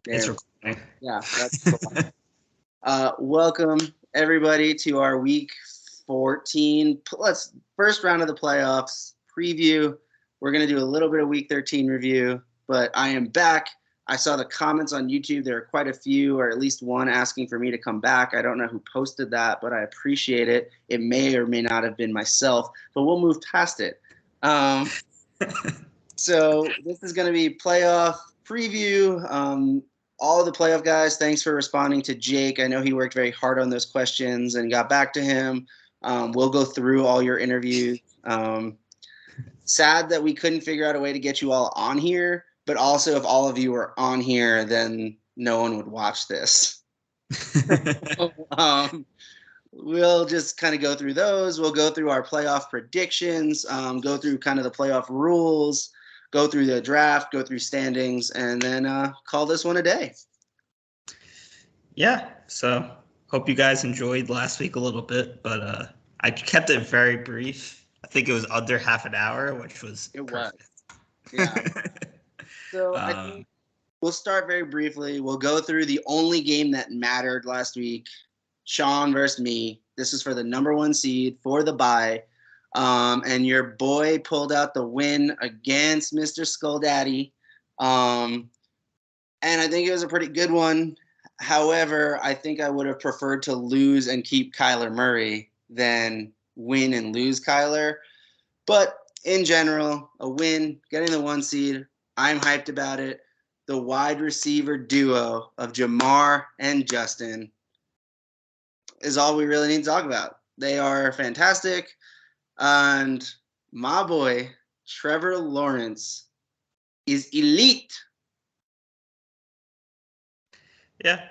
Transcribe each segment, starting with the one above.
It's There. recording. Yeah, that's cool. Welcome everybody to our week 14. Let's first round of the playoffs preview. We're gonna do a little bit of week 13 review, but I am back. I saw the comments on YouTube. There are quite a few, or at least one, asking for me to come back. I don't know who posted that, but I appreciate it. It may or may not have been myself, but we'll move past it. So this is going to be playoff preview. All the playoff guys, thanks for responding to Jake. I know he worked very hard on those questions and got back to him. We'll go through all your interviews. Sad that we couldn't figure out a way to get you all on here, but also if all of you were on here, then no one would watch this. We'll just kind of go through those. We'll go through our playoff predictions, go through kind of the playoff rules, go through the draft, go through standings, and then call this one a day. Yeah, so hope you guys enjoyed last week a little bit, but I kept it very brief. I think it was under half an hour, which was perfect. Yeah. So I think we'll start very briefly. We'll go through the only game that mattered last week, Sean versus me. This is for the number 1 seed for the bye. And your boy pulled out the win against Mr. Skull Daddy. And I think it was a pretty good one. However, I think I would have preferred to lose and keep Kyler Murray than win and lose Kyler. But in general, a win, getting the 1 seed, I'm hyped about it. The wide receiver duo of Jamar and Justin is all we really need to talk about. They are fantastic. And my boy, Trevor Lawrence, is elite. Yeah,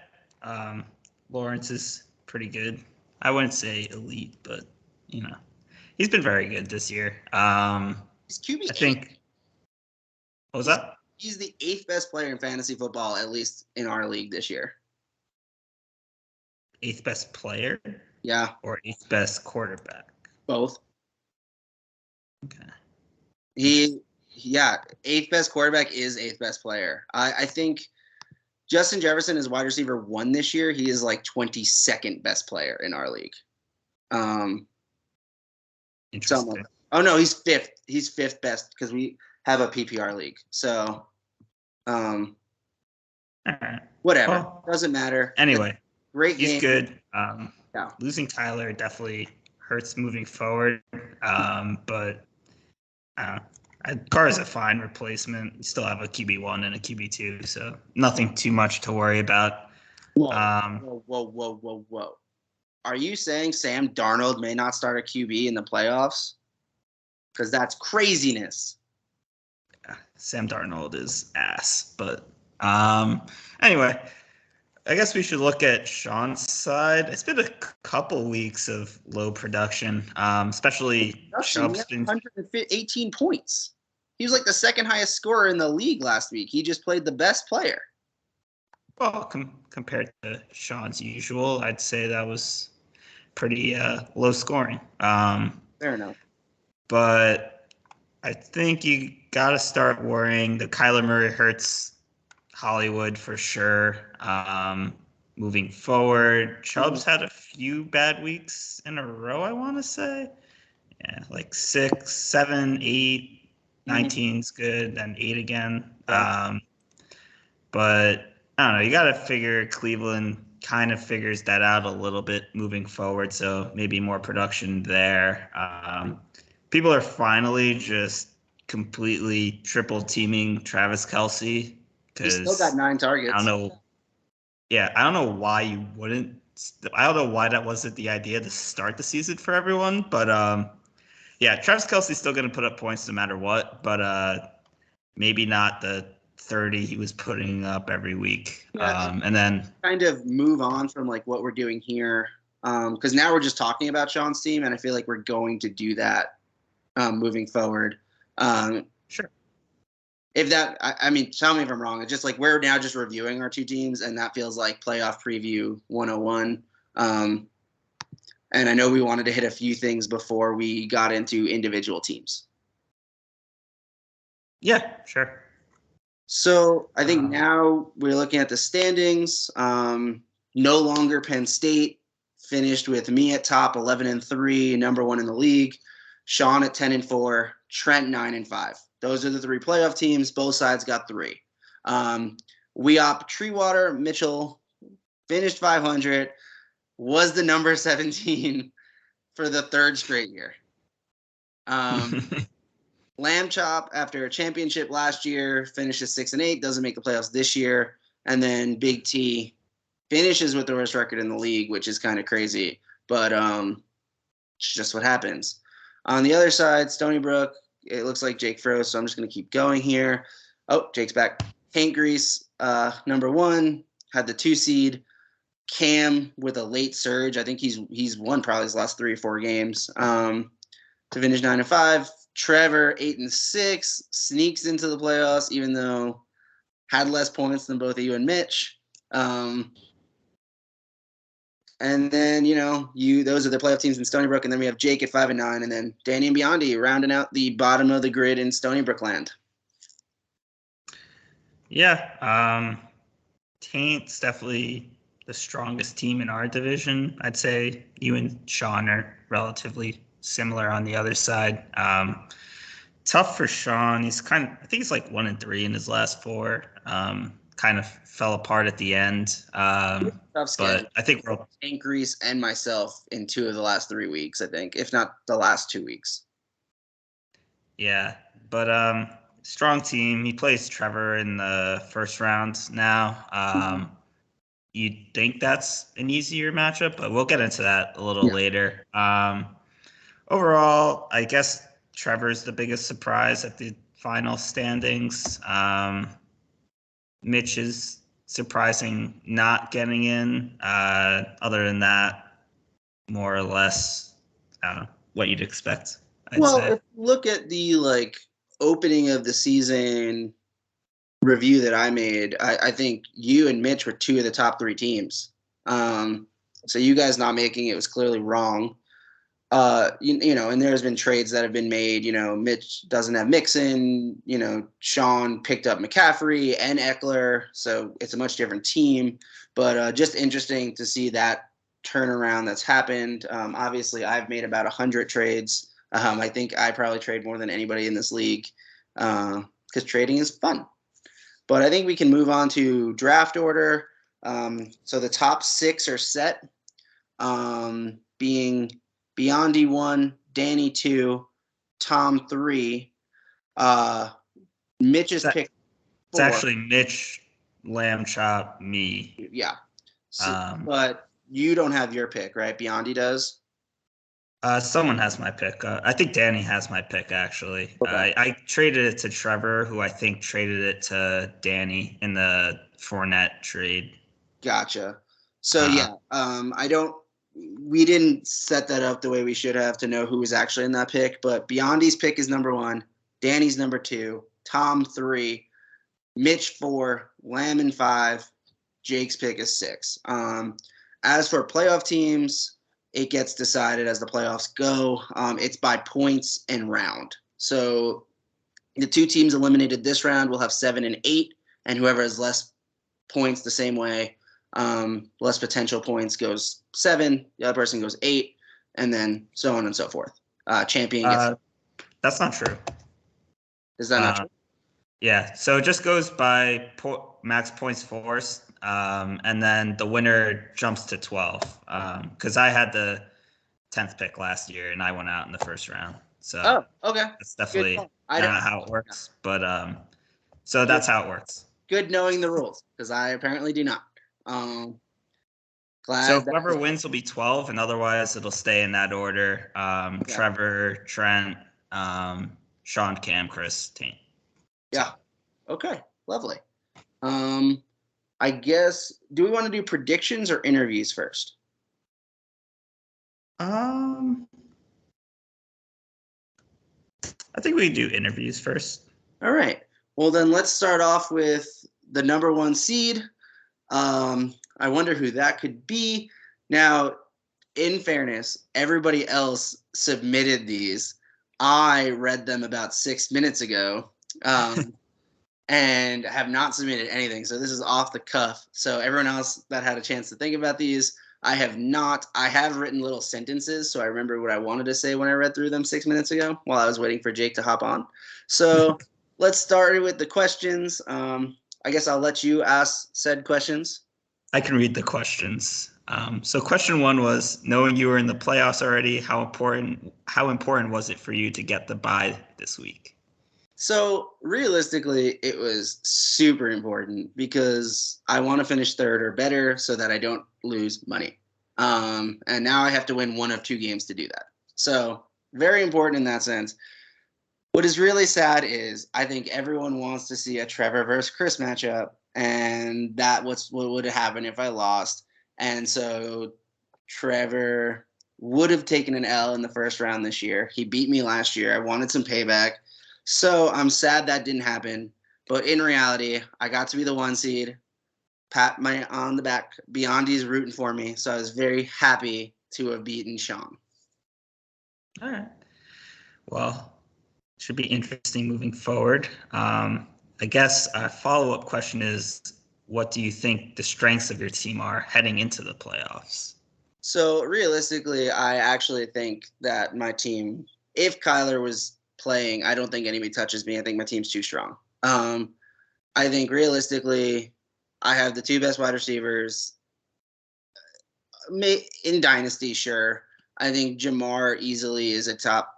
Lawrence is pretty good. I wouldn't say elite, but he's been very good this year. He's QB. I think. What was that? He's the 8th best player in fantasy football, at least in our league this year. 8th best player? Yeah. Or 8th best quarterback? Both. Okay. 8th best quarterback is 8th best player. I think Justin Jefferson is wide receiver 1 this year. He is like 22nd best player in our league. Interesting. Oh no, he's 5th. He's 5th best because we have a PPR league. So, whatever. Well, doesn't matter. Anyway, great game. He's good. Yeah. Losing Tyler definitely hurts moving forward. But Carr is a fine replacement. You still have a QB1 and a QB2, so nothing too much to worry about. Whoa. Are you saying Sam Darnold may not start a QB in the playoffs? Because that's craziness. Yeah, Sam Darnold is ass. But anyway, I guess we should look at Sean's side. It's been a couple weeks of low production, especially Chubb's been 118 points. He was like the second highest scorer in the league last week. He just played the best player. Well, compared to Sean's usual, I'd say that was pretty low scoring. Fair enough. But I think you got to start worrying. The Kyler Murray hurts Hollywood for sure. Moving forward, Chubb's had a few bad weeks in a row, I want to say. Yeah, like 6, 7, 8, 19's good, then 8 again. But I don't know. You got to figure Cleveland kind of figures that out a little bit moving forward. So maybe more production there. People are finally just completely triple teaming Travis Kelce. He still got 9 targets. I don't know. Yeah, I don't know why you wouldn't. I don't know why that wasn't the idea to start the season for everyone. But yeah, Travis Kelce's still going to put up points no matter what. But maybe not the 30 he was putting up every week. And then kind of move on from like what we're doing here, because now we're just talking about Sean's team, and I feel like we're going to do that moving forward. Sure. If that, I mean, tell me if I'm wrong. It's just like we're now just reviewing our 2 teams, and that feels like playoff preview 101. And I know we wanted to hit a few things before we got into individual teams. Yeah, sure. So I think now we're looking at the standings. No longer Penn State finished with me at top 11-3, number one in the league. Sean at 10-4, Trent 9-5. Those are the three playoff teams. Both sides got three. We op Treewater Mitchell finished 500, was the number 17 for the third straight year. Lamb Chop, after a championship last year, finishes 6-8, doesn't make the playoffs this year. And then Big T finishes with the worst record in the league, which is kind of crazy. But it's just what happens. On the other side, Stony Brook, it looks like Jake froze, so I'm just going to keep going here. Oh, Jake's back. Paint Grease, number one, had the 2 seed. Cam with a late surge. I think he's won probably his last 3 or 4 games to finish 9-5. Trevor 8-6 sneaks into the playoffs, even though had less points than both of you and Mitch. And then those are the playoff teams in Stony Brook, and then we have Jake at 5-9, and then Danny and Biondi rounding out the bottom of the grid in Stony Brook land. Yeah, Taint's definitely the strongest team in our division. I'd say you and Sean are relatively similar on the other side. Tough for Sean. I think he's like 1-3 in his last 4. Kind of fell apart at the end. But I think we're Paint Grease and myself in 2 of the last 3 weeks, I think, if not the last 2 weeks. Yeah, but strong team. He plays Trevor in the first round now. You'd think that's an easier matchup, but we'll get into that a little later. Overall, I guess Trevor's the biggest surprise at the final standings. Mitch is surprising not getting in. Other than that, more or less, I don't know what you'd expect. I'd say. If you look at the opening of the season review that I made, I think you and Mitch were 2 of the top 3 teams. So you guys not making it was clearly wrong. And there's been trades that have been made. Mitch doesn't have Mixon. Sean picked up McCaffrey and Eckler, so it's a much different team. But just interesting to see that turnaround that's happened. Obviously, I've made about 100 trades. I think I probably trade more than anybody in this league because trading is fun. But I think we can move on to draft order. So the top 6 are set, being Biondi 1, Danny 2, Tom 3. Mitch's pick 4. It's actually Mitch, Lamb Chop, me. Yeah. But you don't have your pick, right? Biondi does? Someone has my pick. I think Danny has my pick, actually. Okay. I traded it to Trevor, who I think traded it to Danny in the Fournette trade. Gotcha. So, we didn't set that up the way we should have to know who was actually in that pick, but Biondi's pick is number 1, Danny's number 2, Tom 3, Mitch 4, Lamb 5, Jake's pick is 6. As for playoff teams, it gets decided as the playoffs go. It's by points and round. So the 2 teams eliminated this round will have 7 and 8, and whoever has less points the same way, less potential points goes 7, the other person goes 8, and then so on and so forth. Champion gets. That's not true. Is that not true? Yeah, so it just goes by max points forced, and then the winner jumps to 12. Because I had the 10th pick last year, and I went out in the first round. So okay. That's definitely not how it works, but so that's how it works. Good knowing the rules, because I apparently do not. So whoever wins will be 12, and otherwise it'll stay in that order. Okay. Trevor, Trent, Sean, Cam, Chris, Taint. Yeah. Okay. Lovely. I guess, do we want to do predictions or interviews first? I think we do interviews first. All right. Well, then let's start off with the number 1 seed. I wonder who that could be. Now, in fairness, everybody else submitted these. I read them about 6 minutes ago. and have not submitted anything. So this is off the cuff. So everyone else that had a chance to think about these, I have not. I have written little sentences, so I remember what I wanted to say when I read through them 6 minutes ago while I was waiting for Jake to hop on. So let's start with the questions. I guess I'll let you ask said questions. I can read the questions. So question one was, knowing you were in the playoffs already, how important was it for you to get the bye this week? So realistically, it was super important because I want to finish third or better so that I don't lose money. And now I have to win one of two games to do that. So very important in that sense. What is really sad is I think everyone wants to see a Trevor versus Chris matchup, and that what would happen if I lost. And so Trevor would have taken an L in the first round this year. He beat me last year. I wanted some payback. So I'm sad that didn't happen. But in reality, I got to be the 1 seed. Pat my on the back. Beyondy's rooting for me. So I was very happy to have beaten Sean. All right. Well, should be interesting moving forward. I guess a follow-up question is, what do you think the strengths of your team are heading into the playoffs? So realistically, I actually think that my team, if Kyler was playing, I don't think anybody touches me. I think my team's too strong. I think realistically, I have the two best wide receivers. In Dynasty, sure. I think Jamar easily is a top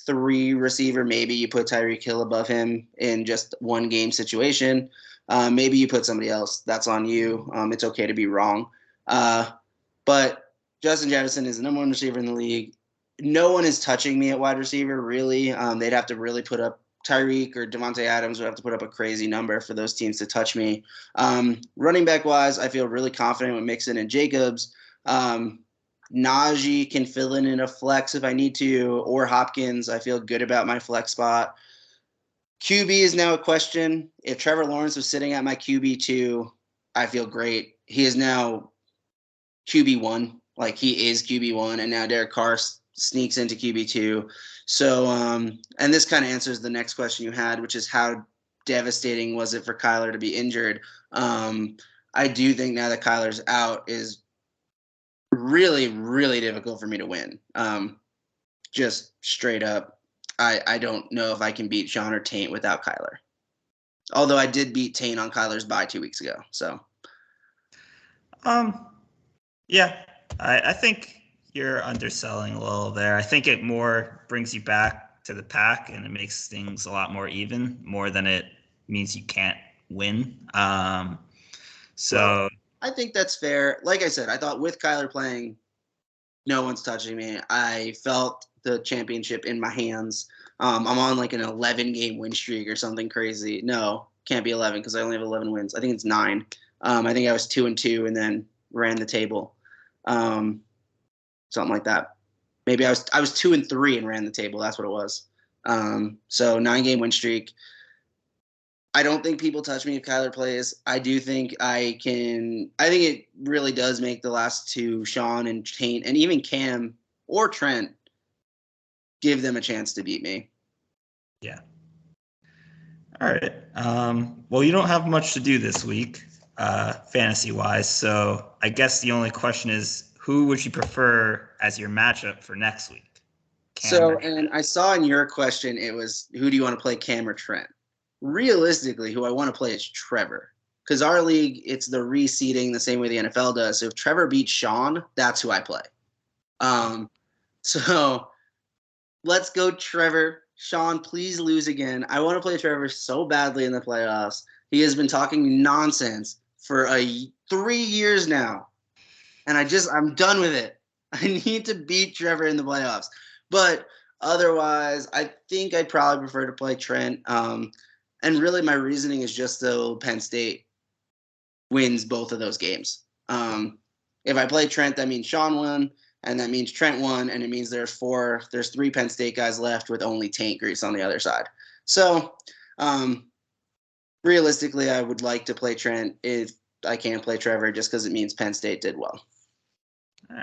3 receiver. Maybe you put Tyreek Hill above him in just one game situation. Maybe you put somebody else. That's on you. It's okay to be wrong. But Justin Jefferson is the number 1 receiver in the league. No one is touching me at wide receiver, really. They'd have to really put up Tyreek or Devontae Adams would have to put up a crazy number for those teams to touch me. Running back wise, I feel really confident with Mixon and Jacobs. Najee can fill in a flex if I need to, or Hopkins. I feel good about my flex spot. QB is now a question. If Trevor Lawrence was sitting at my QB2, I feel great. He is now QB1. Like, he is QB1, and now Derek Carr sneaks into QB2. So, and this kind of answers the next question you had, which is how devastating was it for Kyler to be injured? I do think now that Kyler's out is really, really difficult for me to win. Just straight up, I don't know if I can beat Sean or Taint without Kyler. Although I did beat Taint on Kyler's bye 2 weeks ago. So, yeah, I think you're underselling a little there. I think it more brings you back to the pack and it makes things a lot more even, more than it means you can't win. Well, I think that's fair. Like I said, I thought with Kyler playing, no one's touching me. I felt the championship in my hands. I'm on like an 11-game win streak or something crazy. No, can't be 11 because I only have 11 wins. I think it's 9. I think I was 2-2 and then ran the table, something like that. Maybe I was 2-3 and ran the table. That's what it was. So 9-game win streak. I don't think people touch me if Kyler plays. I do think I can. I think it really does make the last two, Sean and Taint, and even Cam or Trent, give them a chance to beat me. Yeah. All right. Well, you don't have much to do this week, fantasy-wise. So I guess the only question is, who would you prefer as your matchup for next week? And I saw in your question, it was, who do you want to play, Cam or Trent? Realistically, who I want to play is Trevor. Because our league, it's the reseeding the same way the NFL does. So if Trevor beats Sean, that's who I play. So let's go, Trevor. Sean, please lose again. I want to play Trevor so badly in the playoffs. He has been talking nonsense for 3 years now. And I'm done with it. I need to beat Trevor in the playoffs. But otherwise, I think I'd probably prefer to play Trent. And really, my reasoning is just so Penn State wins both of those games. If I play Trent, that means Sean won, and that means Trent won, and it means there's 3 Penn State guys left with only Taint Grease on the other side. So, realistically, I would like to play Trent if I can't play Trevor, just because it means Penn State did well. All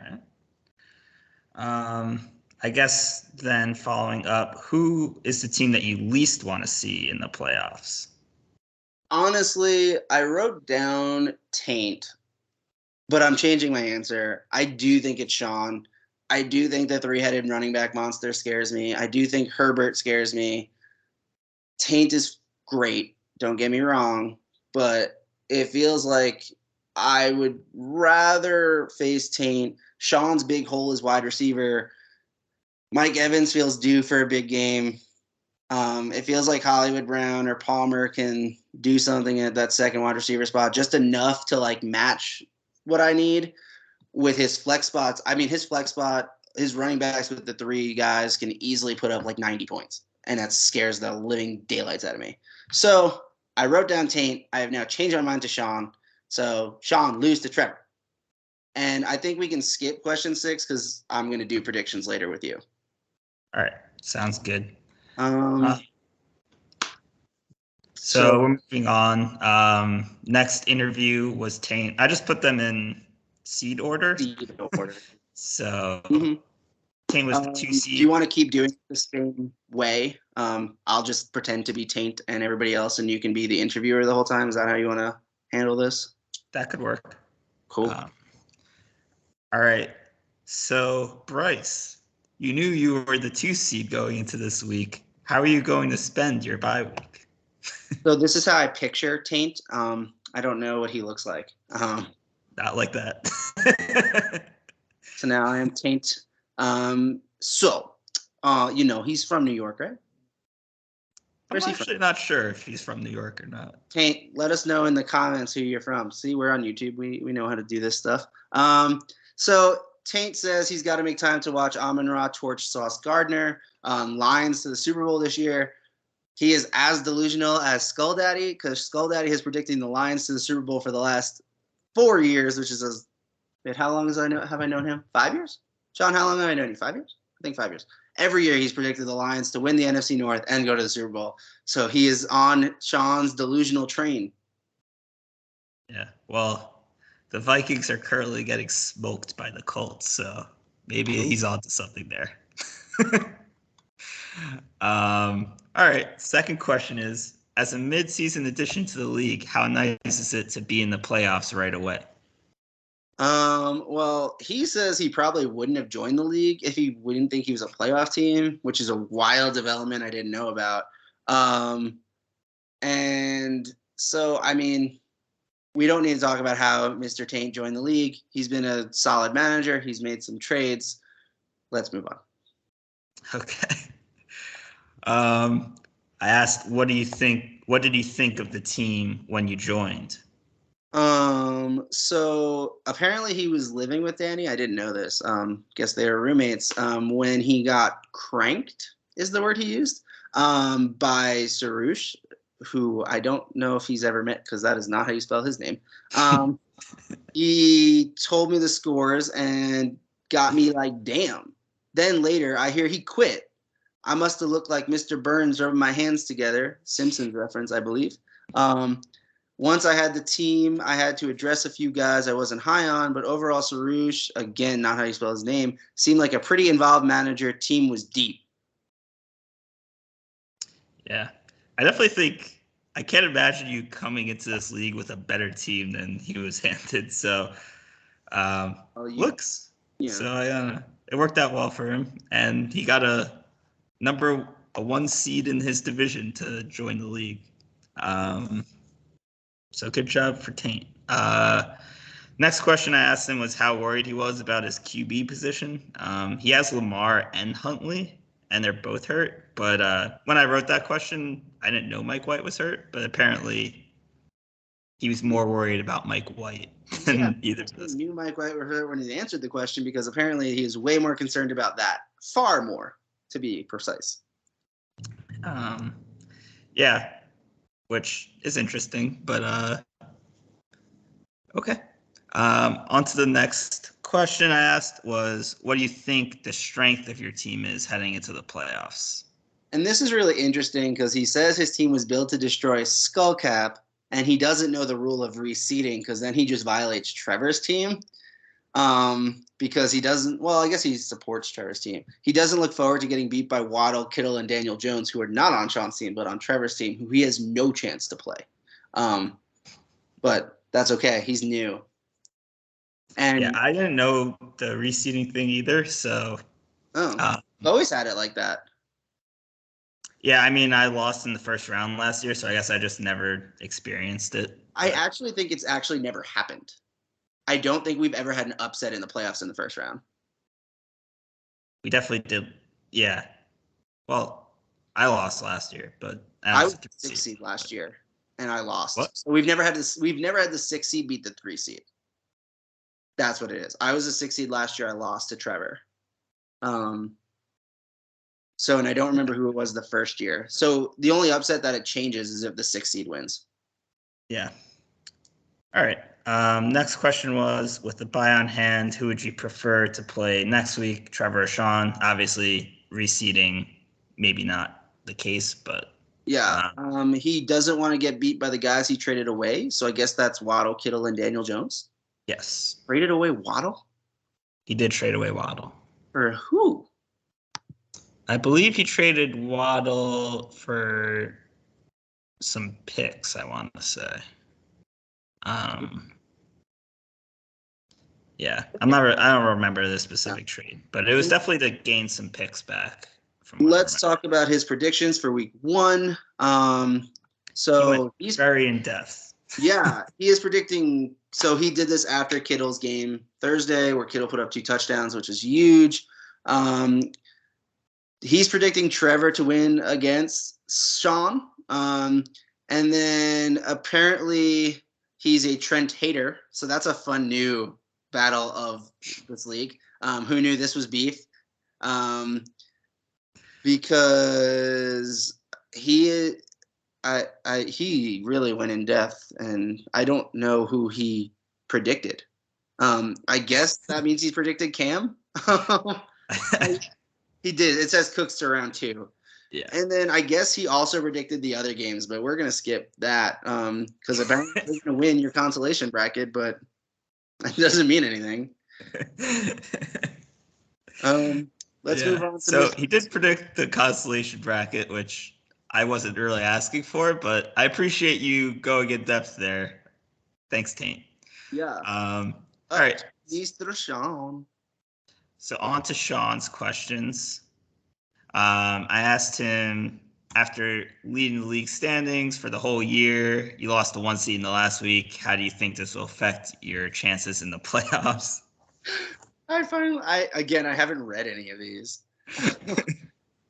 right. I guess then following up, who is the team that you least want to see in the playoffs? honestly, I wrote down Taint, but I'm changing my answer. I do think it's Sean. I do think the three-headed running back monster scares me. I do think Herbert scares me. Taint is great. Don't get me wrong, but it feels like I would rather face Taint. Sean's big hole is wide receiver. Mike Evans feels due for a big game. It feels like Hollywood Brown or Palmer can do something at that second wide receiver spot, just enough to like match what I need with his flex spots. I mean, his flex spot, his running backs with the three guys can easily put up like 90 points, and that scares the living daylights out of me. So I wrote down Taint. I have now changed my mind to Sean. So Sean, lose to Trevor. And I think we can skip question 6 because I'm going to do predictions later with you. All right. Sounds good. So we're moving on. Next interview was Taint. I just put them in seed order. So Taint was the 2 seed. Do you want to keep doing it the same way? I'll just pretend to be Taint and everybody else, and you can be the interviewer the whole time. Is that how you want to handle this? That could work. Cool. All right. So, Bryce, you knew you were the 2 seed going into this week. How are you going to spend your bye week? So this is how I picture Taint. I don't know what he looks like. Not like that. So now I am Taint. He's from New York, right? I'm actually not sure if he's from New York or not. Taint, let us know in the comments who you're from. See, we're on YouTube. We know how to do this stuff. So Taint says he's got to make time to watch Amon-Ra torch Sauce Gardner. Lions to the Super Bowl this year. He is as delusional as Skull Daddy because Skull Daddy is predicting the Lions to the Super Bowl for the last 4 years, which is how long have I known him? 5 years? Sean, how long have I known you? 5 years? I think 5 years. Every year he's predicted the Lions to win the NFC North and go to the Super Bowl. So he is on Sean's delusional train. Yeah, well, the Vikings are currently getting smoked by the Colts, so maybe he's onto something there. All right, second question is, as a mid-season addition to the league, how nice is it to be in the playoffs right away? Well, he says he probably wouldn't have joined the league if he wouldn't think he was a playoff team, which is a wild development I didn't know about. And so, I mean, we don't need to talk about how Mr. Taint joined the league. He's been a solid manager. He's made some trades. Let's move on. Okay. I asked, what did you think of the team when you joined? So apparently he was living with Danny. I didn't know this. Guess they were roommates. When he got cranked is the word he used, by Sarouche, who I don't know if he's ever met because that is not how you spell his name. He told me the scores and got me like, damn. Then later I hear he quit. I must have looked like Mr. Burns rubbing my hands together. Simpsons reference, I believe. Once I had the team, I had to address a few guys I wasn't high on, but overall, Sarouche, again, not how you spell his name, seemed like a pretty involved manager. Team was deep. Yeah, I definitely think I can't imagine you coming into this league with a better team than he was handed. So, looks. Yeah. So it worked out well for him, and he got a 1 seed in his division to join the league. So good job for Taint. Next question I asked him was how worried he was about his QB position. He has Lamar and Huntley, and they're both hurt. But when I wrote that question, I didn't know Mike White was hurt. But apparently, he was more worried about Mike White than either of those. He knew Mike White was hurt when he answered the question because apparently he was way more concerned about that. Far more, to be precise. Yeah. Which is interesting, but okay. On to the next question I asked was, what do you think the strength of your team is heading into the playoffs? And this is really interesting because he says his team was built to destroy Skullcap, and he doesn't know the rule of reseeding because then he just violates Trevor's team. Because he doesn't, well, I guess he supports Trevor's team. He doesn't look forward to getting beat by Waddle, Kittle, and Daniel Jones, who are not on Sean's team, but on Trevor's team, who he has no chance to play. But that's okay. He's new. And yeah, I didn't know the reseeding thing either. So always had it like that. Yeah, I mean, I lost in the first round last year, so I guess I just never experienced it. I actually think it's actually never happened. I don't think we've ever had an upset in the playoffs in the first round. We definitely did. Yeah. Well, I lost last year, but I was the 6th seed last year, and I lost. What? So we've never had this. We've never had the 6th seed beat the 3 seed. That's what it is. I was a 6th seed last year. I lost to Trevor. So, and I don't remember who it was the first year. So the only upset that it changes is if the 6th seed wins. Yeah. All right. Next question was, with the bye on hand, who would you prefer to play next week, Trevor or Sean? Obviously, reseeding, maybe not the case, but yeah. He doesn't want to get beat by the guys he traded away. So I guess that's Waddle, Kittle, and Daniel Jones. Yes. Traded away Waddle? He did trade away Waddle. For who? I believe he traded Waddle for some picks, I want to say. Yeah, I don't remember the specific trade, but it was definitely to gain some picks back. Let's talk about his predictions for week 1. So he's very in depth. Yeah, he is predicting. So he did this after Kittle's game Thursday, where Kittle put up 2 touchdowns, which is huge. He's predicting Trevor to win against Sean. And then apparently he's a Trent hater. So that's a fun new battle of this league. Who knew this was beef? Because he really went in depth, and I don't know who he predicted. I guess that means he predicted Cam. He did. It says Cooks to round 2. Yeah. And then I guess he also predicted the other games, but we're gonna skip that because apparently he's gonna win your consolation bracket, but that doesn't mean anything. Let's move on. So he did predict the consolation bracket, which I wasn't really asking for, but I appreciate you going in depth there. Thanks, Taint. Yeah. All right. Mr. Sean. So on to Sean's questions. I asked him, after leading the league standings for the whole year, you lost the 1 seed in the last week. How do you think this will affect your chances in the playoffs? I haven't read any of these.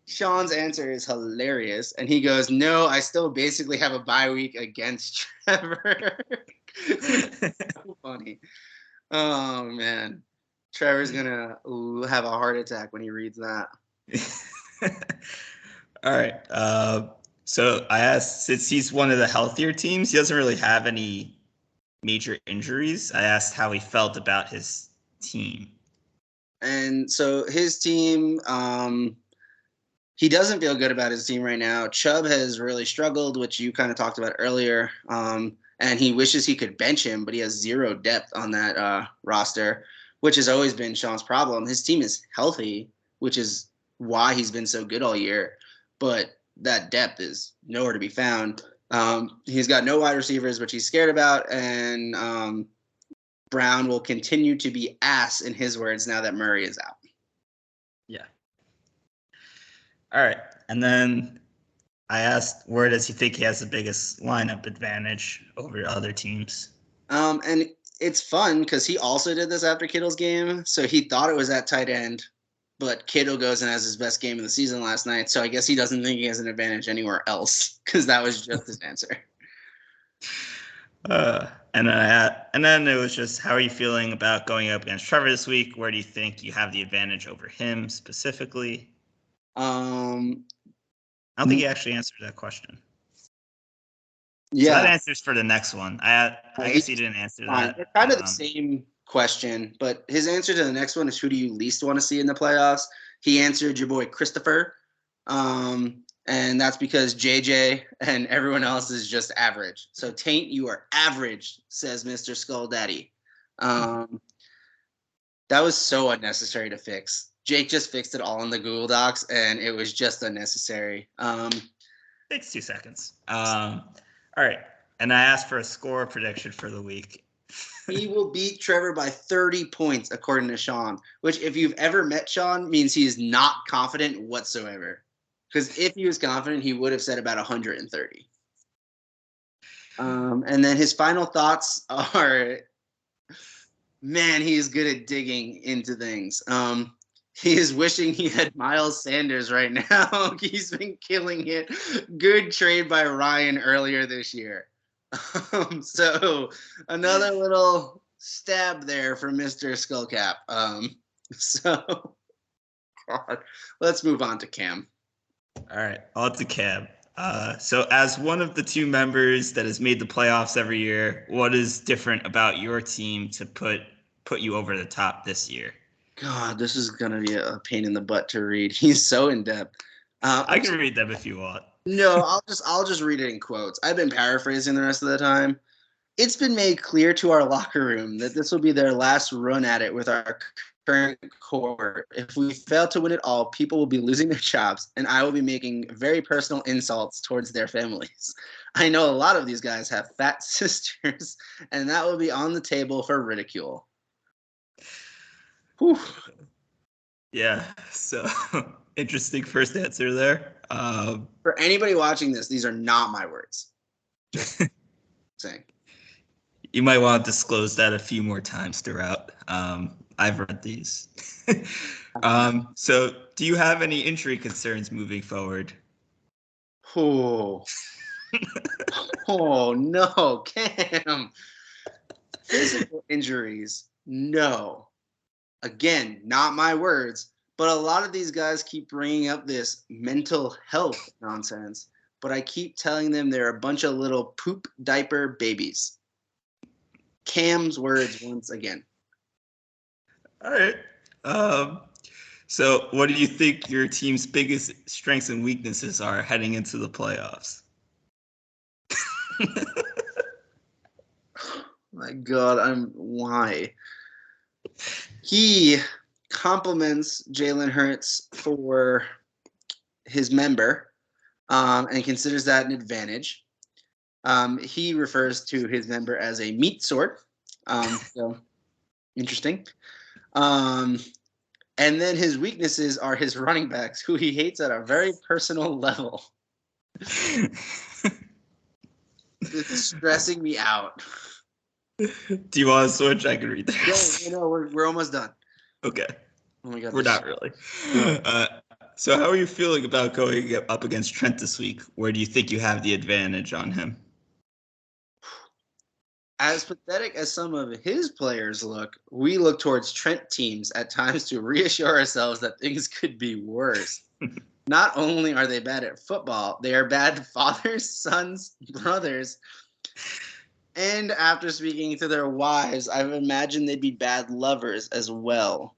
Sean's answer is hilarious, and he goes, "No, I still basically have a bye week against Trevor." So funny. Oh man, Trevor's gonna have a heart attack when he reads that. All right. So I asked, since he's one of the healthier teams, he doesn't really have any major injuries. I asked how he felt about his team. And so his team, he doesn't feel good about his team right now. Chubb has really struggled, which you kind of talked about earlier. And he wishes he could bench him, but he has 0 depth on that roster, which has always been Sean's problem. His team is healthy, which is why he's been so good all year, but that depth is nowhere to be found. He's got no wide receivers, which he's scared about, and Brown will continue to be ass, in his words, now that Murray is out. Yeah. All right. And then I asked, where does he think he has the biggest lineup advantage over other teams? And it's fun because he also did this after Kittle's game. So he thought it was at tight end, but Kittle goes and has his best game of the season last night. So I guess he doesn't think he has an advantage anywhere else because that was just his answer. And then it was just, how are you feeling about going up against Trevor this week? Where do you think you have the advantage over him specifically? I don't think he actually answered that question. Yeah, so that answers for the next one. I guess he didn't answer that. It's kind of the same question, but his answer to the next one is, who do you least want to see in the playoffs? He answered your boy Christopher, and that's because JJ and everyone else is just average. So Taint, you are average, says Mr. Skull Daddy. That was so unnecessary to fix. Jake just fixed it all in the Google Docs, and it was just unnecessary. Takes 2 seconds. All right. And I asked for a score prediction for the week. He will beat Trevor by 30 points, according to Sean, which if you've ever met Sean, means he is not confident whatsoever. Because if he was confident, he would have said about 130. And then his final thoughts are, man, he is good at digging into things. He is wishing he had Miles Sanders right now. He's been killing it. Good trade by Ryan earlier this year. So another little stab there for Mr. Skullcap. So God, let's move on to Cam. All right, on to Cam. So as one of the two members that has made the playoffs every year, what is different about your team to put you over the top this year? God, this is gonna be a pain in the butt to read. He's so in depth. I can read them if you want. No, I'll just read it in quotes. I've been paraphrasing the rest of the time. It's been made clear to our locker room that this will be their last run at it with our current core. If we fail to win it all, people will be losing their jobs, and I will be making very personal insults towards their families. I know a lot of these guys have fat sisters, and that will be on the table for ridicule. Whew. Yeah, so interesting first answer there. For anybody watching this, these are not my words. Just saying. You might want to disclose that a few more times throughout. I've read these. So do you have any injury concerns moving forward? Oh, oh no, Cam. Physical injuries, no. Again, not my words, but a lot of these guys keep bringing up this mental health nonsense, but I keep telling them they're a bunch of little poop diaper babies. Cam's words once again. All right. So what do you think your team's biggest strengths and weaknesses are heading into the playoffs? My God, why? He compliments Jalen Hurts for his member and considers that an advantage. He refers to his member as a meat sword. So interesting. And then his weaknesses are his running backs, who he hates at a very personal level. It's stressing me out. Do you want to switch? I can read that. No, we're almost done. Okay. Oh my God, we're not really. So how are you feeling about going up against Trent this week? Where do you think you have the advantage on him? As pathetic as some of his players look, we look towards Trent teams at times to reassure ourselves that things could be worse. Not only are they bad at football, they are bad fathers, sons, brothers. And after speaking to their wives, I've imagined they'd be bad lovers as well.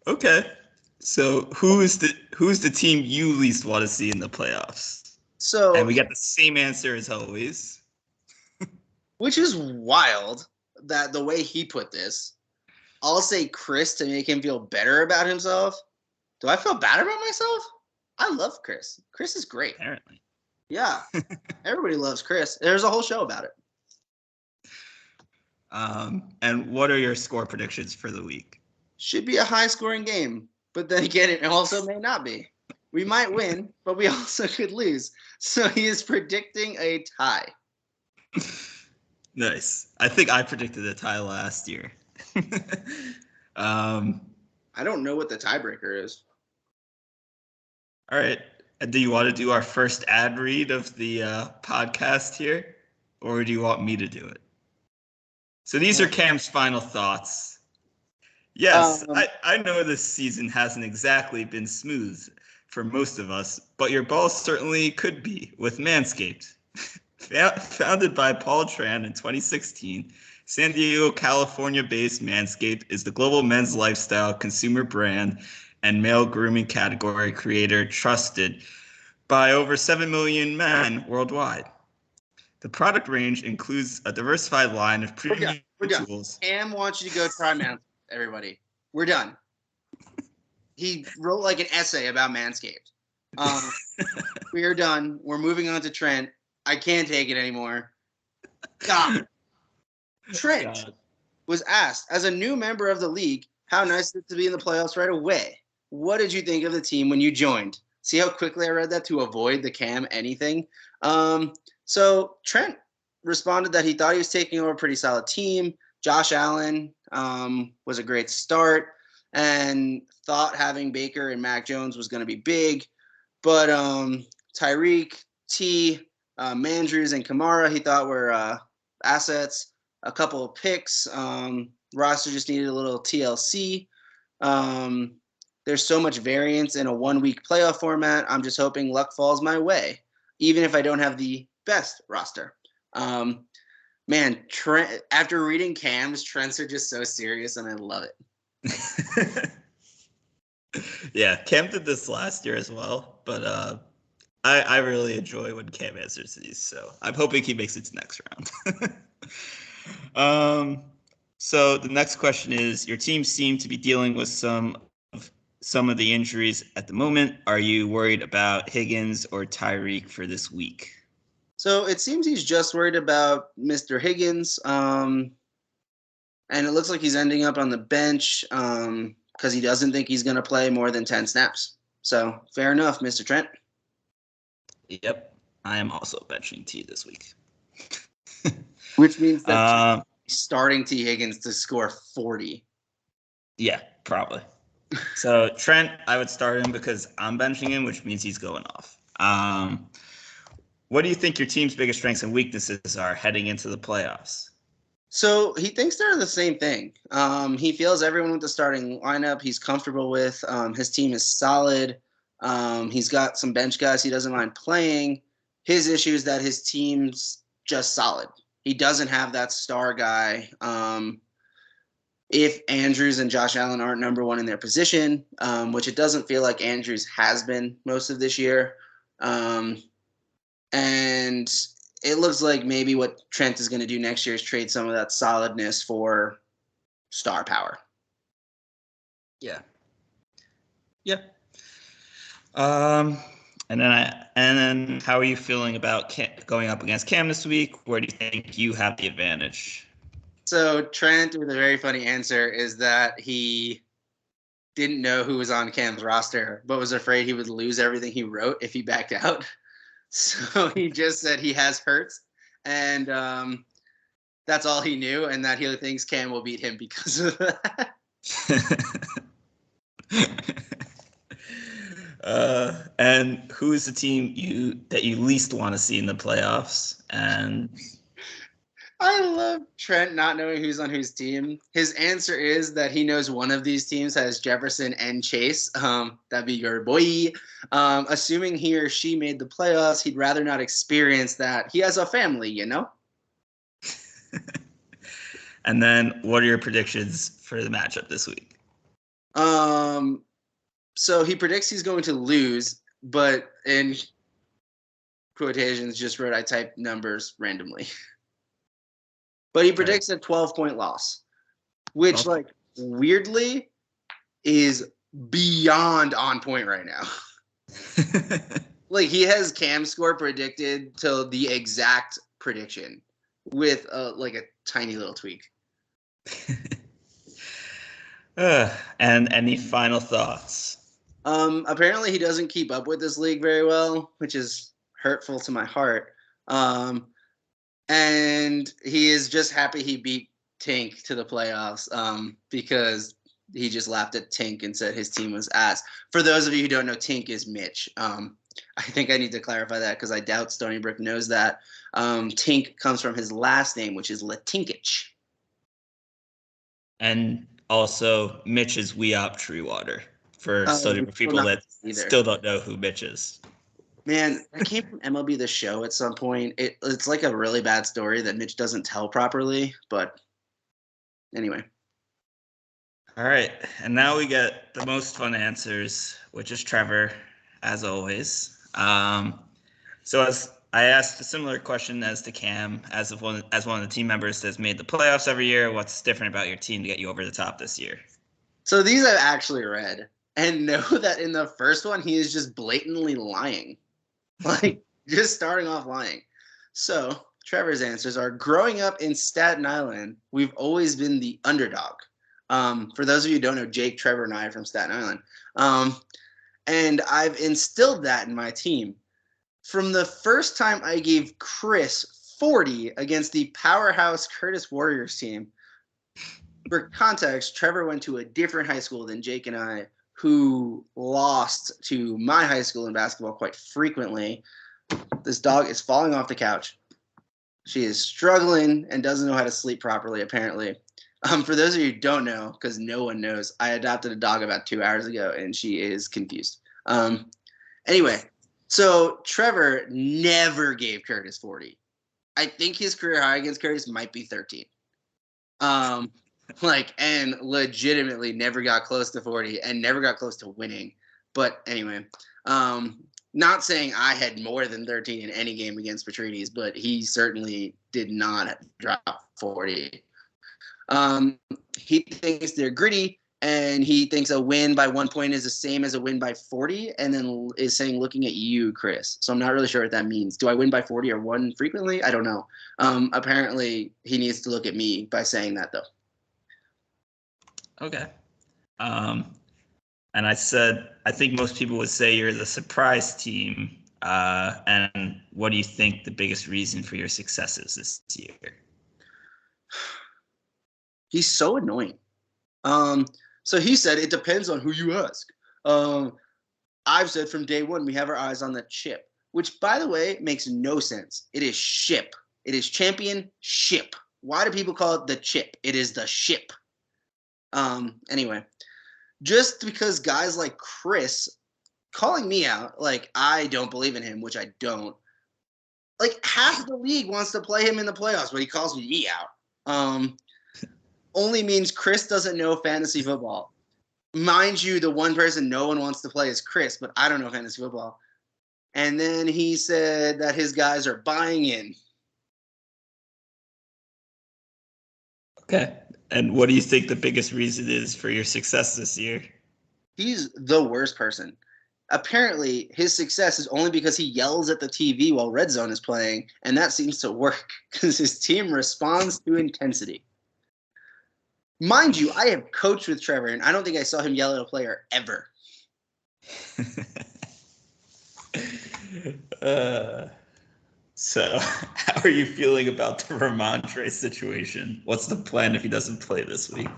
Okay. So who's the team you least want to see in the playoffs? And we get the same answer as always. Which is wild that the way he put this. I'll say Chris to make him feel better about himself. Do I feel bad about myself? I love Chris. Chris is great. Apparently. Yeah. Everybody loves Chris. There's a whole show about it. And what are your score predictions for the week? Should be a high-scoring game, but then again, it also may not be. We might win, but we also could lose. So he is predicting a tie. Nice. I think I predicted a tie last year. I don't know what the tiebreaker is. All right. Do you want to do our first ad read of the podcast here, or do you want me to do it? So these are Cam's final thoughts. Yes, I know this season hasn't exactly been smooth for most of us, but your balls certainly could be with Manscaped. Founded by Paul Tran in 2016, San Diego, California-based Manscaped is the global men's lifestyle consumer brand and male grooming category creator trusted by over 7 million men worldwide. The product range includes a diversified line of premium tools. Cam wants you to go try Manscaped, everybody. We're done. He wrote like an essay about Manscaped. We are done. We're moving on to Trent. I can't take it anymore. God. Trent was asked, as a new member of the league, how nice it is to be in the playoffs right away. What did you think of the team when you joined? See how quickly I read that to avoid the Cam anything? So Trent responded that he thought he was taking over a pretty solid team. Josh Allen was a great start and thought having Baker and Mac Jones was going to be big. But Tyreek, T, Mandrews, and Kamara he thought were assets. A couple of picks. Roster just needed a little TLC. There's so much variance in a 1-week playoff format. I'm just hoping luck falls my way, even if I don't have the best roster. Man, Trent, after reading Cam's, Trents are just so serious, and I love it. Yeah, Cam did this last year as well, but I really enjoy when Cam answers these, so I'm hoping he makes it to next round. So the next question is, your team seemed to be dealing with some of the injuries at the moment. Are you worried about Higgins or Tyreek for this week? So it seems he's just worried about Mr. Higgins, and it looks like he's ending up on the bench because he doesn't think he's going to play more than 10 snaps. So fair enough, Mr. Trent. Yep, I am also benching T this week. Which means that starting T. Higgins to score 40. Yeah, probably. So Trent, I would start him because I'm benching him, which means he's going off. What do you think your team's biggest strengths and weaknesses are heading into the playoffs? So he thinks they're the same thing. He feels everyone with the starting lineup he's comfortable with. His team is solid. He's got some bench guys he doesn't mind playing. His issue is that his team's just solid. He doesn't have that star guy. If Andrews and Josh Allen aren't number one in their position, which it doesn't feel like Andrews has been most of this year. And it looks like maybe what Trent is going to do next year is trade some of that solidness for star power. Yeah. Yeah. And then how are you feeling about going up against Cam this week? Where do you think you have the advantage? So Trent, with a very funny answer, is that he didn't know who was on Cam's roster, but was afraid he would lose everything he wrote if he backed out. So he just said he has Hurts, and that's all he knew, and that he thinks Cam will beat him because of that. And who is the team that you least want to see in the playoffs? And I love Trent not knowing who's on whose team. His answer is that he knows one of these teams has Jefferson and Chase. That'd be your boy. Assuming he or she made the playoffs, he'd rather not experience that. He has a family, you know? And then what are your predictions for the matchup this week? So he predicts he's going to lose, but in quotations just wrote I typed numbers randomly. But he predicts a 12-point loss, which, like, weirdly is beyond on point right now. Like, he has Cam's score predicted to the exact prediction with, like, a tiny little tweak. And any final thoughts? Apparently he doesn't keep up with this league very well, which is hurtful to my heart. And he is just happy he beat Tink to the playoffs because he just laughed at Tink and said his team was ass. For those of you who don't know, Tink is Mitch. I think I need to clarify that because I doubt Stony Brook knows that. Tink comes from his last name, which is Latinkich. And also, Mitch is Weop Treewater for Stony Brook people that still don't know who Mitch is. Man, that came from MLB The Show at some point. It's like a really bad story that Mitch doesn't tell properly, but anyway. All right, and now we get the most fun answers, which is Trevor, as always. So as I asked a similar question as to Cam, as one of the team members that's made the playoffs every year, what's different about your team to get you over the top this year? So these I've actually read, and know that in the first one, he is just blatantly lying. Like, just starting off lying. So, Trevor's answers are, growing up in Staten Island, we've always been the underdog. For those of you who don't know, Jake, Trevor, and I are from Staten Island. And I've instilled that in my team. From the first time I gave Chris 40 against the powerhouse Curtis Warriors team. For context, Trevor went to a different high school than Jake and I, who lost to my high school in basketball quite frequently. This dog is falling off the couch. She is struggling and doesn't know how to sleep properly, apparently. For those of you who don't know, because no one knows, I adopted a dog about 2 hours ago, and she is confused. Anyway, so Trevor never gave Curtis 40. I think his career high against Curtis might be 13. And legitimately never got close to 40 and never got close to winning. But anyway, not saying I had more than 13 in any game against Petrides, but he certainly did not drop 40. He thinks they're gritty, and he thinks a win by 1 point is the same as a win by 40, and then is saying, looking at you, Chris. So I'm not really sure what that means. Do I win by 40 or 1 frequently? I don't know. Apparently, he needs to look at me by saying that, though. Okay. And I said, I think most people would say you're the surprise team. And what do you think the biggest reason for your success is this year? He's so annoying. So he said, it depends on who you ask. I've said from day one, we have our eyes on the chip, which, by the way, makes no sense. It is ship. It is championship. Why do people call it the chip? It is the ship. Anyway, just because guys like Chris calling me out, like I don't believe in him, which I don't. Like half the league wants to play him in the playoffs, but he calls me out. Only means Chris doesn't know fantasy football. Mind you, the one person no one wants to play is Chris, but I don't know fantasy football. And then he said that his guys are buying in. Okay. And what do you think the biggest reason is for your success this year? He's the worst person. Apparently, his success is only because he yells at the TV while Red Zone is playing, and that seems to work because his team responds to intensity. Mind you, I have coached with Trevor, and I don't think I saw him yell at a player ever. So, how are you feeling about the Ramondre situation? What's the plan if he doesn't play this week?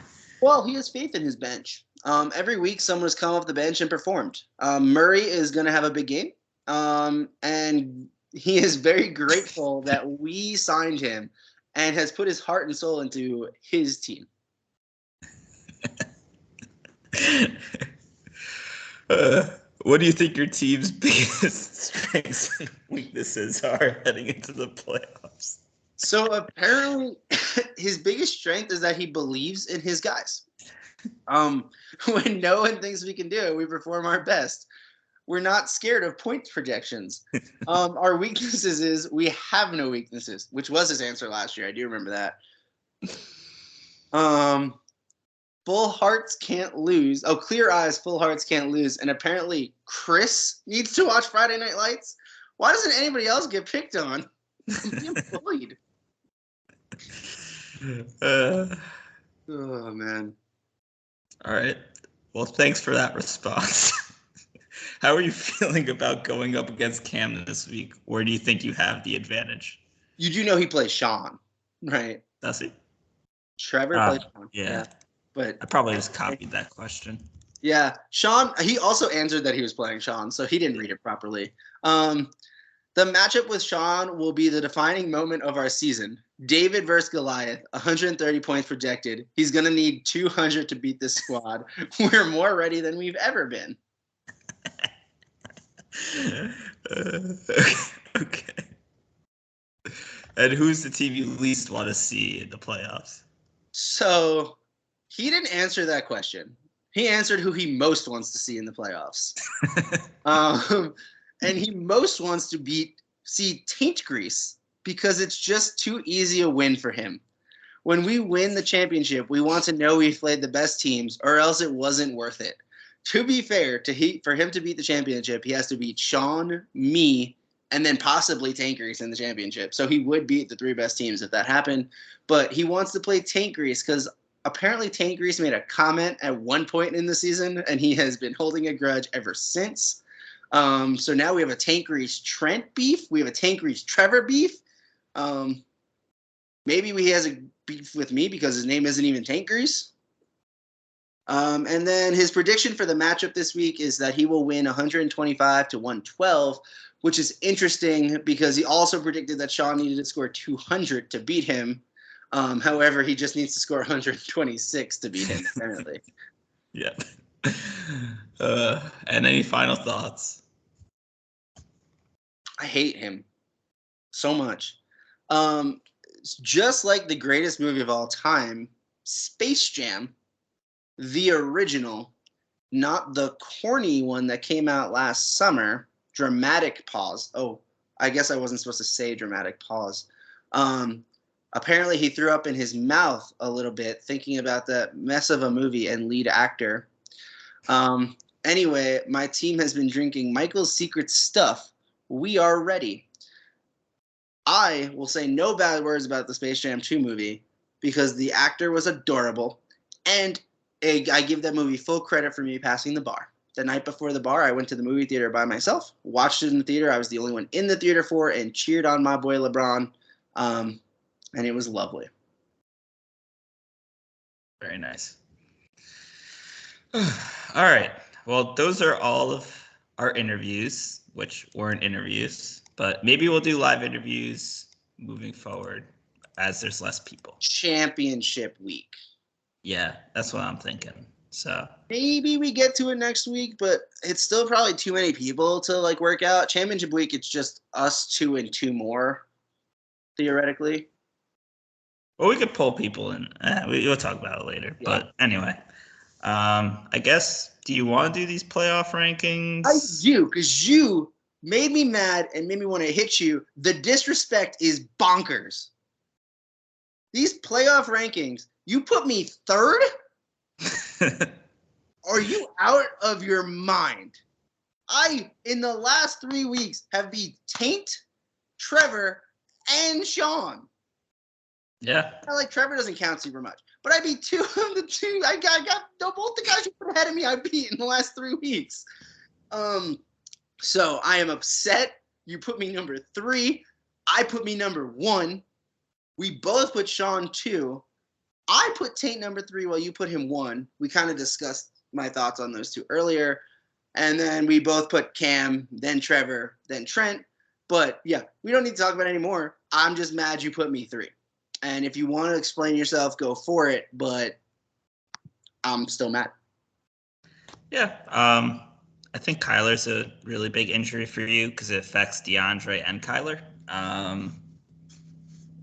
Well, he has faith in his bench. Every week, someone has come off the bench and performed. Murray is going to have a big game, and he is very grateful that we signed him and has put his heart and soul into his team. What do you think your team's biggest strengths and weaknesses are heading into the playoffs? So apparently his biggest strength is that he believes in his guys. When no one thinks we can do it, we perform our best. We're not scared of point projections. Our weaknesses is we have no weaknesses, which was his answer last year. I do remember that. Full hearts can't lose. Oh, clear eyes, full hearts can't lose. And apparently Chris needs to watch Friday Night Lights. Why doesn't anybody else get picked on? I'm being bullied. Oh, man. All right. Well, thanks for that response. How are you feeling about going up against Cam this week? Where do you think you have the advantage? You do know he plays Sean, right? Does he? Trevor plays Sean. Yeah. But I probably just copied that question. Yeah. Sean, he also answered that he was playing Sean, so he didn't read it properly. The matchup with Sean will be the defining moment of our season. David versus Goliath, 130 points projected. He's going to need 200 to beat this squad. We're more ready than we've ever been. Okay. And who's the team you least want to see in the playoffs? So he didn't answer that question. He answered who he most wants to see in the playoffs. And he most wants to see Taint Grease because it's just too easy a win for him. When we win the championship, we want to know we've played the best teams or else it wasn't worth it. to be fair, for him to beat the championship, he has to beat Sean, me, and then possibly Tank Grease in the championship. So he would beat the 3 best teams if that happened. But he wants to play Tank Grease because apparently Tank Grease made a comment at one point in the season, and he has been holding a grudge ever since. So now we have a Tank Grease Trent beef. We have a Tank Grease Trevor beef. Maybe he has a beef with me because his name isn't even Tank Grease. And then his prediction for the matchup this week is that he will win 125 to 112, which is interesting because he also predicted that Sean needed to score 200 to beat him. However, he just needs to score 126 to beat him, apparently. Yeah. And any final thoughts? I hate him so much. Just like the greatest movie of all time, Space Jam, the original, not the corny one that came out last summer, dramatic pause. Oh, I guess I wasn't supposed to say dramatic pause. Apparently he threw up in his mouth a little bit thinking about that mess of a movie and lead actor. Anyway, my team has been drinking Michael's Secret Stuff. We are ready. I will say no bad words about the Space Jam 2 movie because the actor was adorable, and I give that movie full credit for me passing the bar. The night before the bar, I went to the movie theater by myself, watched it in the theater. I was the only one in the theater for it, and cheered on my boy LeBron, and it was lovely. Very nice. All right. Well, those are all of our interviews, which weren't interviews, but maybe we'll do live interviews moving forward as there's less people. Championship week. Yeah, that's what I'm thinking. So maybe we get to it next week, but it's still probably too many people to like work out. Championship week, it's just us 2 and 2 more, theoretically. Well, we could pull people in. We'll talk about it later. Yeah. But anyway, I guess, do you want to do these playoff rankings? I do, because you made me mad and made me want to hit you. The disrespect is bonkers. These playoff rankings, you put me 3rd? Are you out of your mind? I, in the last 3 weeks, have beat Taint, Trevor, and Sean. Yeah. Like, Trevor doesn't count super much. But I beat 2 of the 2. I got both the guys you put ahead of me I beat in the last 3 weeks. So I am upset. You put me number 3. I put me number 1. We both put Sean 2. I put Taint number 3 while you put him 1. We kind of discussed my thoughts on those 2 earlier. And then we both put Cam, then Trevor, then Trent. But yeah, we don't need to talk about it anymore. I'm just mad you put me 3. And if you want to explain yourself, go for it. But I'm still mad. Yeah. I think Kyler's a really big injury for you because it affects DeAndre and Kyler.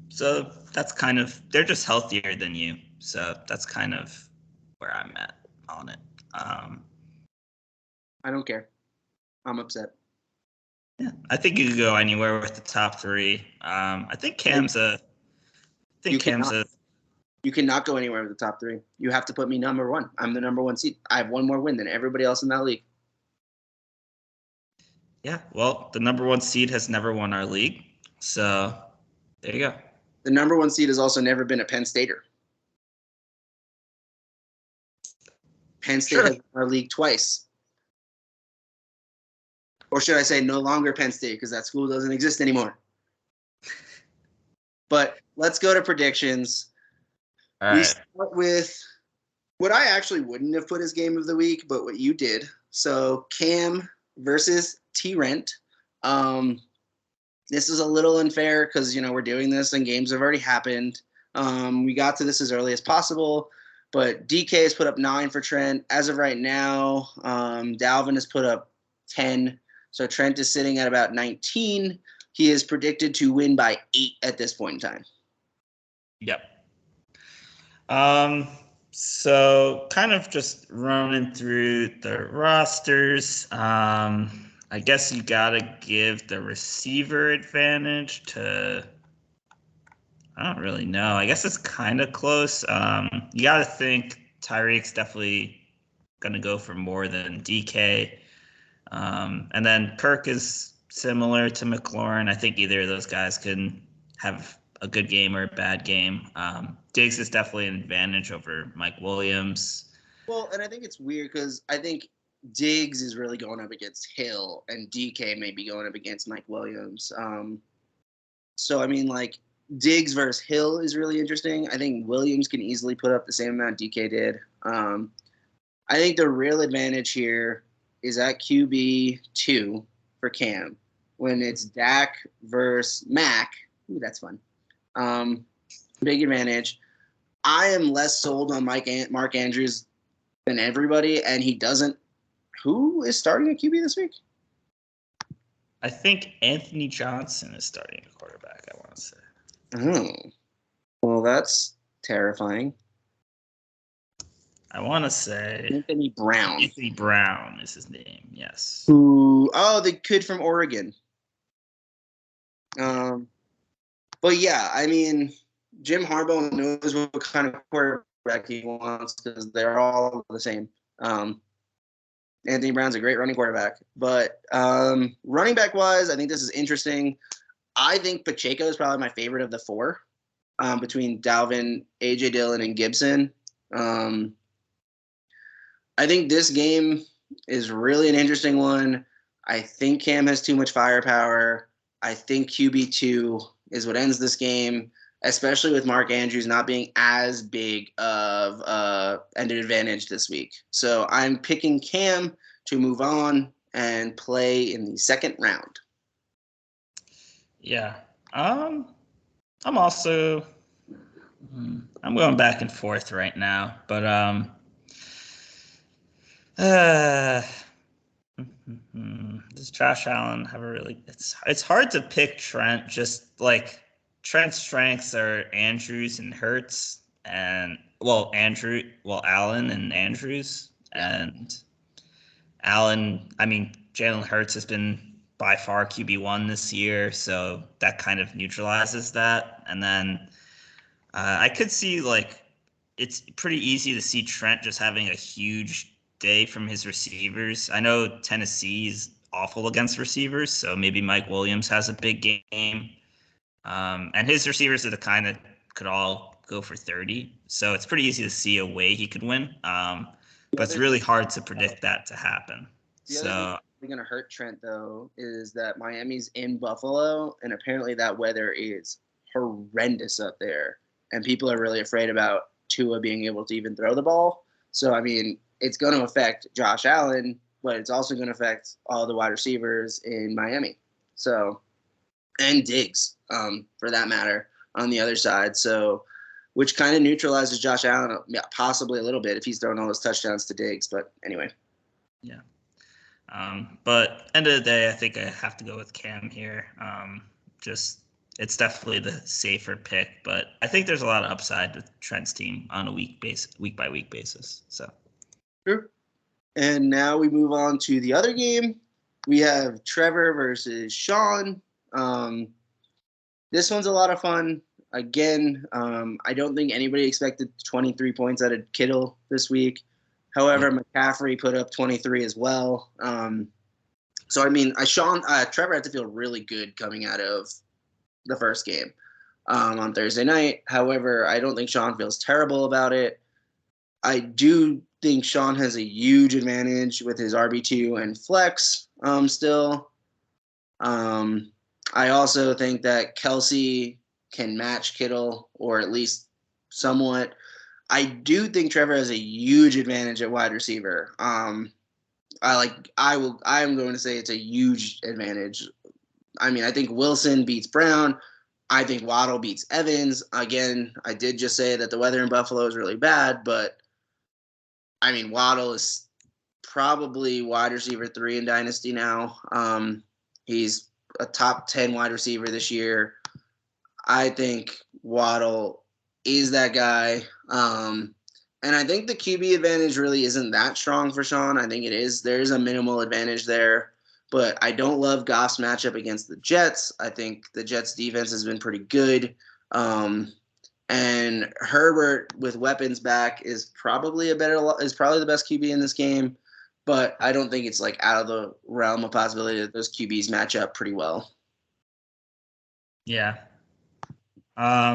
So that's kind of, they're just healthier than you. So that's kind of where I'm at on it. I don't care. I'm upset. Yeah, I think you could go anywhere with the top 3. I think Cam's You cannot go anywhere with the top 3. You have to put me number 1. I'm the number 1 seed. I have 1 more win than everybody else in that league. Yeah, well, the number 1 seed has never won our league. So there you go. The number 1 seed has also never been a Penn Stater. Penn State has won our league twice. Or should I say no longer Penn State because that school doesn't exist anymore. But let's go to predictions. All right. We start with what I actually wouldn't have put as game of the week, but what you did. So Cam versus T-Rent. This is a little unfair because, we're doing this and games have already happened. We got to this as early as possible, but DK has put up 9 for Trent. As of right now, Dalvin has put up 10. So Trent is sitting at about 19. He is predicted to win by 8 at this point in time. Yep. So kind of just running through the rosters. I guess you gotta give the receiver advantage to. I don't really know. I guess it's kind of close. You gotta think Tyreek's definitely going to go for more than DK. And then Kirk is similar to McLaurin. I think either of those guys can have a good game or a bad game. Diggs is definitely an advantage over Mike Williams. Well, and I think it's weird because I think Diggs is really going up against Hill, and DK may be going up against Mike Williams. So, I mean, like, Diggs versus Hill is really interesting. I think Williams can easily put up the same amount DK did. I think the real advantage here is at QB2 for Cam when it's Dak versus Mac. Ooh, that's fun. Big advantage. I am less sold on Mark Andrews than everybody, and he doesn't. Who is starting at QB this week? I think Anthony Johnson is starting a quarterback, I want to say. Oh. Well, that's terrifying. I want to say Anthony Brown. Anthony Brown is his name, yes. The kid from Oregon. But yeah, I mean, Jim Harbaugh knows what kind of quarterback he wants because they're all the same. Anthony Brown's a great running quarterback. But running back wise, I think this is interesting. I think Pacheco is probably my favorite of the four between Dalvin, A.J. Dillon, and Gibson. I think this game is really an interesting one. I think Cam has too much firepower. I think QB2 is what ends this game, especially with Mark Andrews not being as big of an advantage this week. So I'm picking Cam to move on and play in the second round. Yeah. I'm going back and forth right now, but does Josh Allen have a really? It's hard to pick Trent. Just like Trent's strengths are Andrews and Hurts, and Allen and Andrews, and Allen. I mean, Jalen Hurts has been by far QB1 this year, so that kind of neutralizes that. And then I could see it's pretty easy to see Trent just having a huge day from his receivers. I know Tennessee's awful against receivers, so maybe Mike Williams has a big game. And his receivers are the kind that could all go for 30. So it's pretty easy to see a way he could win. But it's really hard to predict that to happen. So thing going to hurt Trent, though, is that Miami's in Buffalo, and apparently that weather is horrendous up there. And people are really afraid about Tua being able to even throw the ball. So, I mean, it's going to affect Josh Allen, but it's also going to affect all the wide receivers in Miami. So, and Diggs, for that matter, on the other side. So, which kind of neutralizes Josh Allen, possibly a little bit if he's throwing all those touchdowns to Diggs. But anyway. Yeah. But end of the day, I think I have to go with Cam here. It's definitely the safer pick, but I think there's a lot of upside with Trent's team on a week by week basis. So. Sure. And now we move on to the other game. We have Trevor versus Sean. This one's a lot of fun. Again, I don't think anybody expected 23 points out of Kittle this week. However, McCaffrey put up 23 as well. So, I mean, Trevor had to feel really good coming out of the first game on Thursday night. However, I don't think Sean feels terrible about it. I do think Sean has a huge advantage with his RB2 and flex still. I also think that Kelsey can match Kittle, or at least somewhat. I do think Trevor has a huge advantage at wide receiver. I am going to say it's a huge advantage. I mean, I think Wilson beats Brown. I think Waddle beats Evans. Again, I did just say that the weather in Buffalo is really bad, but I mean, Waddle is probably wide receiver 3 in Dynasty now. He's a top 10 wide receiver this year. I think Waddle is that guy. And I think the QB advantage really isn't that strong for Sean. I think it is. There is a minimal advantage there. But I don't love Goff's matchup against the Jets. I think the Jets' defense has been pretty good. And Herbert with weapons back is probably the best QB in this game, but I don't think it's like out of the realm of possibility that those QBs match up pretty well. Yeah. I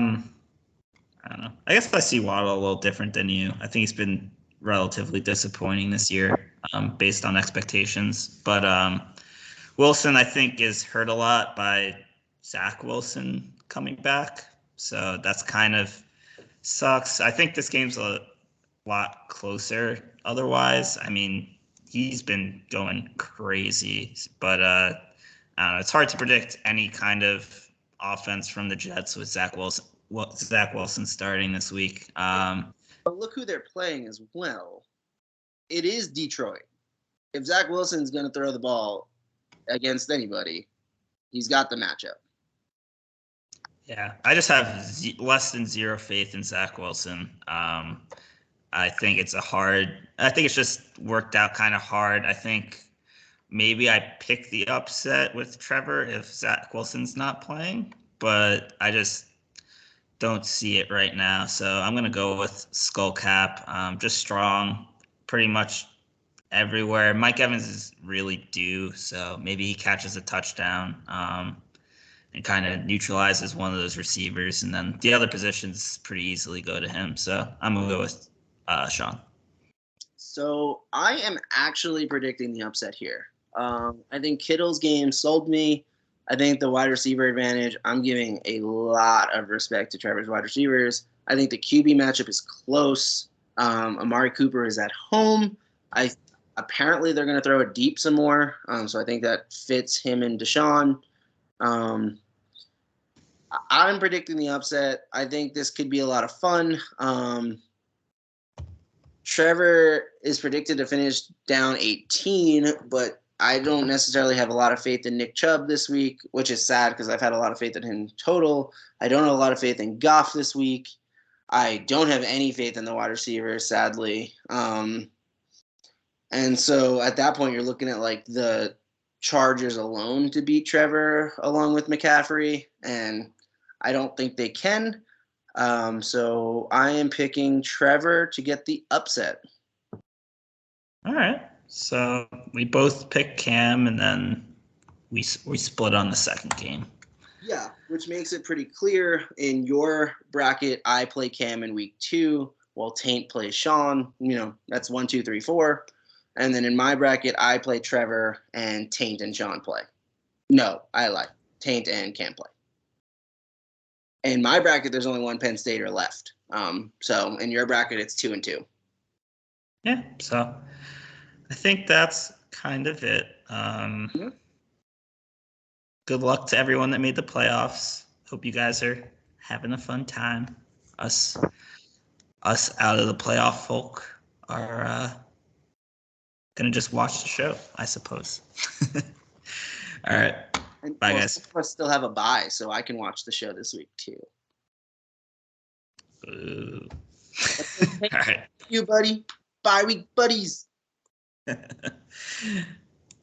don't know. I guess I see Waddle a little different than you. I think he's been relatively disappointing this year, based on expectations. But Wilson, I think, is hurt a lot by Zach Wilson coming back. So that's kind of sucks. I think this game's a lot closer otherwise. I mean, he's been going crazy, but I don't know. It's hard to predict any kind of offense from the Jets with Zach Wilson starting this week. But look who they're playing as well. It is Detroit. If Zach Wilson's going to throw the ball against anybody, he's got the matchup. Yeah, I just have less than zero faith in Zach Wilson. I think it's just worked out kind of hard. I think maybe I pick the upset with Trevor if Zach Wilson's not playing, but I just don't see it right now. So I'm going to go with Skullcap. Just strong pretty much everywhere. Mike Evans is really due, so maybe he catches a touchdown and kind of neutralizes one of those receivers. And then the other positions pretty easily go to him. So I'm going to go with Sean. So I am actually predicting the upset here. I think Kittle's game sold me. I think the wide receiver advantage, I'm giving a lot of respect to Trevor's wide receivers. I think the QB matchup is close. Amari Cooper is at home. Apparently they're going to throw it deep some more. So I think that fits him and Deshaun. I'm predicting the upset. I think this could be a lot of fun. Trevor is predicted to finish down 18, but I don't necessarily have a lot of faith in Nick Chubb this week, which is sad because I've had a lot of faith in him total. I don't have a lot of faith in Goff this week. I don't have any faith in the wide receivers, sadly. And so at that point, you're looking at like the Chargers alone to beat Trevor along with McCaffrey, and I don't think they can. So I am picking Trevor to get the upset. All right. So we both pick Cam, and then we split on the second game. Yeah, which makes it pretty clear. In your bracket, I play Cam in week 2, while Taint plays Sean. That's 1, 2, 3, 4. And then in my bracket, I play Trevor, and Taint and Sean play. No, I lied. Taint and Cam play. In my bracket, there's only one Penn Stater left. So in your bracket, it's 2 and 2. Yeah, so I think that's kind of it. Good luck to everyone that made the playoffs. Hope you guys are having a fun time. Us out of the playoff folk are gonna just watch the show, I suppose. All right. Bye, guys. Some of us still have a bye, so I can watch the show this week too. Ooh. All right. You, buddy. Bye week buddies.